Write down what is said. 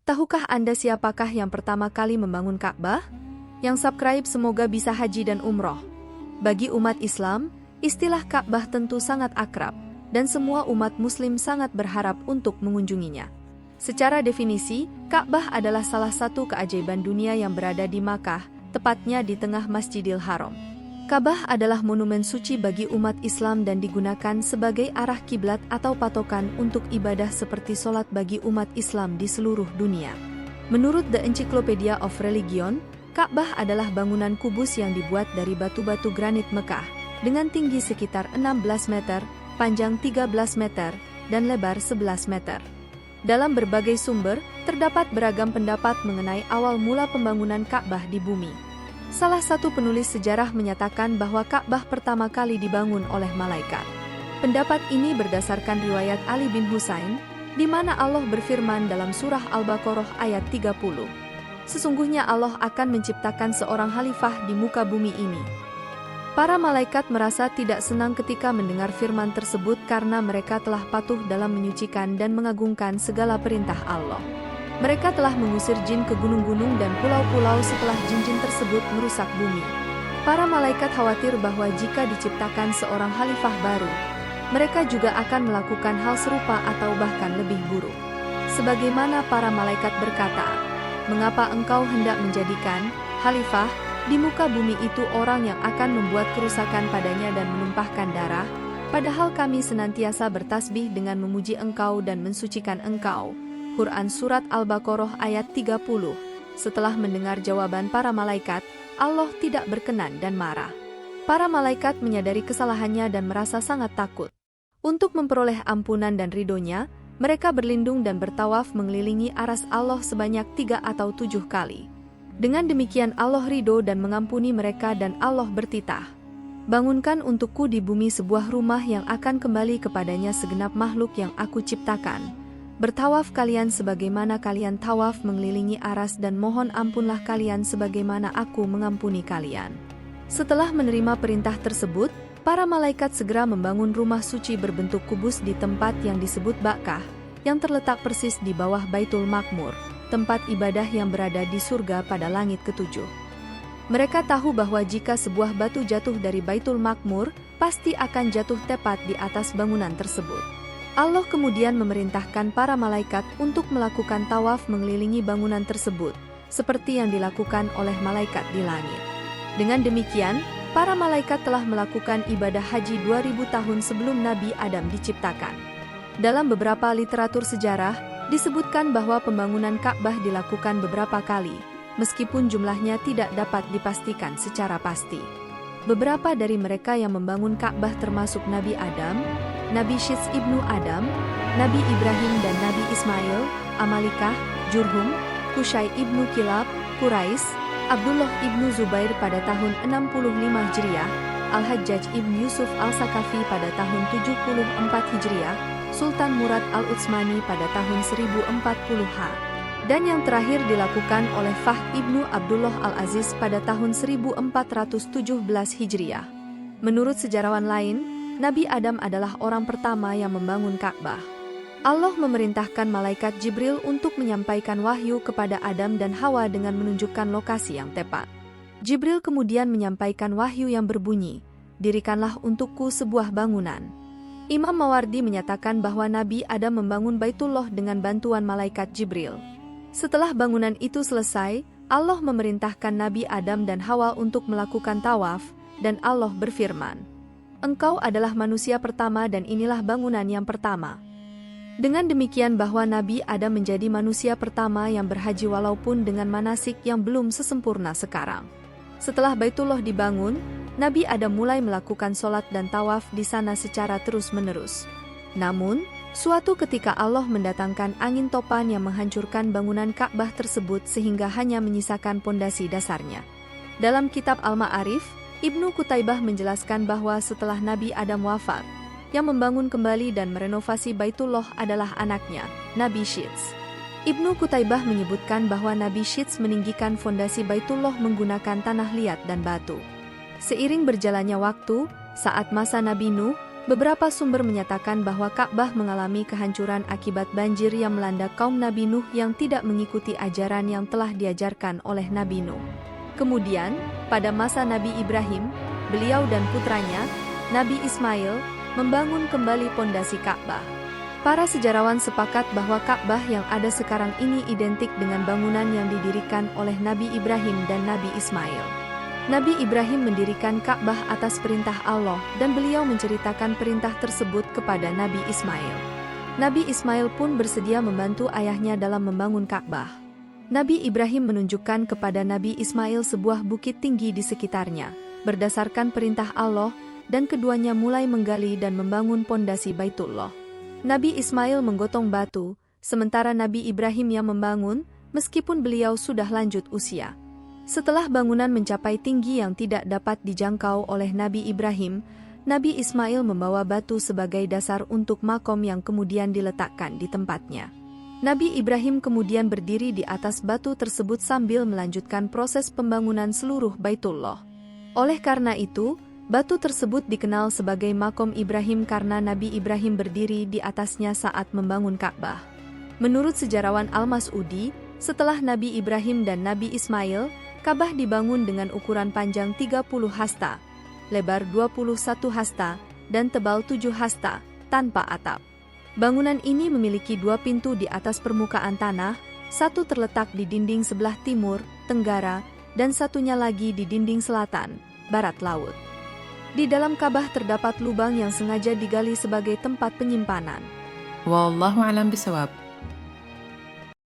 Tahukah Anda siapakah yang pertama kali membangun Ka'bah? Yang subscribe semoga bisa haji dan umroh. Bagi umat Islam, istilah Ka'bah tentu sangat akrab, dan semua umat muslim sangat berharap untuk mengunjunginya. Secara definisi, Ka'bah adalah salah satu keajaiban dunia yang berada di Makkah, tepatnya di tengah Masjidil Haram. Ka'bah adalah monumen suci bagi umat Islam dan digunakan sebagai arah kiblat atau patokan untuk ibadah seperti sholat bagi umat Islam di seluruh dunia. Menurut The Encyclopedia of Religion, Ka'bah adalah bangunan kubus yang dibuat dari batu-batu granit Mekah, dengan tinggi sekitar 16 meter, panjang 13 meter, dan lebar 11 meter. Dalam berbagai sumber, terdapat beragam pendapat mengenai awal mula pembangunan Ka'bah di bumi. Salah satu penulis sejarah menyatakan bahwa Ka'bah pertama kali dibangun oleh malaikat. Pendapat ini berdasarkan riwayat Ali bin Husain, di mana Allah berfirman dalam surah Al-Baqarah ayat 30. Sesungguhnya Allah akan menciptakan seorang khalifah di muka bumi ini. Para malaikat merasa tidak senang ketika mendengar firman tersebut karena mereka telah patuh dalam menyucikan dan mengagungkan segala perintah Allah. Mereka telah mengusir jin ke gunung-gunung dan pulau-pulau setelah jin-jin tersebut merusak bumi. Para malaikat khawatir bahwa jika diciptakan seorang khalifah baru, mereka juga akan melakukan hal serupa atau bahkan lebih buruk. Sebagaimana para malaikat berkata, "Mengapa engkau hendak menjadikan khalifah di muka bumi itu orang yang akan membuat kerusakan padanya dan menumpahkan darah, padahal kami senantiasa bertasbih dengan memuji engkau dan mensucikan engkau." Quran Surat Al-Baqarah ayat 30. Setelah mendengar jawaban para malaikat, Allah tidak berkenan dan marah. Para malaikat menyadari kesalahannya dan merasa sangat takut. Untuk memperoleh ampunan dan ridhonya, mereka berlindung dan bertawaf mengelilingi aras Allah sebanyak 3 atau 7 kali. Dengan demikian Allah ridho dan mengampuni mereka dan Allah bertitah, "Bangunkan untukku di bumi sebuah rumah yang akan kembali kepadanya segenap makhluk yang aku ciptakan. Bertawaf kalian sebagaimana kalian tawaf mengelilingi aras dan mohon ampunlah kalian sebagaimana aku mengampuni kalian." Setelah menerima perintah tersebut, para malaikat segera membangun rumah suci berbentuk kubus di tempat yang disebut Bakkah, yang terletak persis di bawah Baitul Ma'mur, tempat ibadah yang berada di surga pada langit ketujuh. Mereka tahu bahwa jika sebuah batu jatuh dari Baitul Ma'mur, pasti akan jatuh tepat di atas bangunan tersebut. Allah kemudian memerintahkan para malaikat untuk melakukan tawaf mengelilingi bangunan tersebut, seperti yang dilakukan oleh malaikat di langit. Dengan demikian, para malaikat telah melakukan ibadah haji 2000 tahun sebelum Nabi Adam diciptakan. Dalam beberapa literatur sejarah, disebutkan bahwa pembangunan Ka'bah dilakukan beberapa kali, meskipun jumlahnya tidak dapat dipastikan secara pasti. Beberapa dari mereka yang membangun Ka'bah termasuk Nabi Adam, Nabi Syits ibnu Adam, Nabi Ibrahim dan Nabi Ismail, Amalikah, Jurhum, Qusay ibnu Kilab, Quraisy, Abdullah ibnu Zubair pada tahun 65 Hijriah, Al-Hajjaj ibn Yusuf al-Sakafi pada tahun 74 Hijriah, Sultan Murad al-Utsmani pada tahun 1040 H. Dan yang terakhir dilakukan oleh Fahd ibnu Abdullah al-Aziz pada tahun 1417 Hijriah. Menurut sejarawan lain, Nabi Adam adalah orang pertama yang membangun Ka'bah. Allah memerintahkan malaikat Jibril untuk menyampaikan wahyu kepada Adam dan Hawa dengan menunjukkan lokasi yang tepat. Jibril kemudian menyampaikan wahyu yang berbunyi, "Dirikanlah untukku sebuah bangunan." Imam Mawardi menyatakan bahwa Nabi Adam membangun Baitullah dengan bantuan malaikat Jibril. Setelah bangunan itu selesai, Allah memerintahkan Nabi Adam dan Hawa untuk melakukan tawaf, dan Allah berfirman, "Engkau adalah manusia pertama dan inilah bangunan yang pertama." Dengan demikian bahwa Nabi Adam menjadi manusia pertama yang berhaji walaupun dengan manasik yang belum sesempurna sekarang. Setelah Baitullah dibangun, Nabi Adam mulai melakukan sholat dan tawaf di sana secara terus-menerus. Namun, suatu ketika Allah mendatangkan angin topan yang menghancurkan bangunan Ka'bah tersebut sehingga hanya menyisakan pondasi dasarnya. Dalam kitab Al-Ma'arif, Ibnu Qutaibah menjelaskan bahwa setelah Nabi Adam wafat, yang membangun kembali dan merenovasi Baitullah adalah anaknya, Nabi Syits. Ibnu Qutaibah menyebutkan bahwa Nabi Syits meninggikan fondasi Baitullah menggunakan tanah liat dan batu. Seiring berjalannya waktu, saat masa Nabi Nuh, Beberapa sumber menyatakan bahwa Ka'bah mengalami kehancuran akibat banjir yang melanda kaum Nabi Nuh yang tidak mengikuti ajaran yang telah diajarkan oleh Nabi Nuh. Kemudian, pada masa Nabi Ibrahim, beliau dan putranya, Nabi Ismail, membangun kembali pondasi Ka'bah. Para sejarawan sepakat bahwa Ka'bah yang ada sekarang ini identik dengan bangunan yang didirikan oleh Nabi Ibrahim dan Nabi Ismail. Nabi Ibrahim mendirikan Ka'bah atas perintah Allah dan beliau menceritakan perintah tersebut kepada Nabi Ismail. Nabi Ismail pun bersedia membantu ayahnya dalam membangun Ka'bah. Nabi Ibrahim menunjukkan kepada Nabi Ismail sebuah bukit tinggi di sekitarnya, berdasarkan perintah Allah, dan keduanya mulai menggali dan membangun pondasi Baitullah. Nabi Ismail menggotong batu, sementara Nabi Ibrahim yang membangun, meskipun beliau sudah lanjut usia. Setelah bangunan mencapai tinggi yang tidak dapat dijangkau oleh Nabi Ibrahim, Nabi Ismail membawa batu sebagai dasar untuk makom yang kemudian diletakkan di tempatnya. Nabi Ibrahim kemudian berdiri di atas batu tersebut sambil melanjutkan proses pembangunan seluruh Baitullah. Oleh karena itu, batu tersebut dikenal sebagai makom Ibrahim karena Nabi Ibrahim berdiri di atasnya saat membangun Ka'bah. Menurut sejarawan Al-Mas'udi, setelah Nabi Ibrahim dan Nabi Ismail, Ka'bah dibangun dengan ukuran panjang 30 hasta, lebar 21 hasta, dan tebal 7 hasta, tanpa atap. Bangunan ini memiliki 2 pintu di atas permukaan tanah, satu terletak di dinding sebelah timur, tenggara, dan satunya lagi di dinding selatan, barat laut. Di dalam Ka'bah terdapat lubang yang sengaja digali sebagai tempat penyimpanan. Wallahu a'lam bishawab.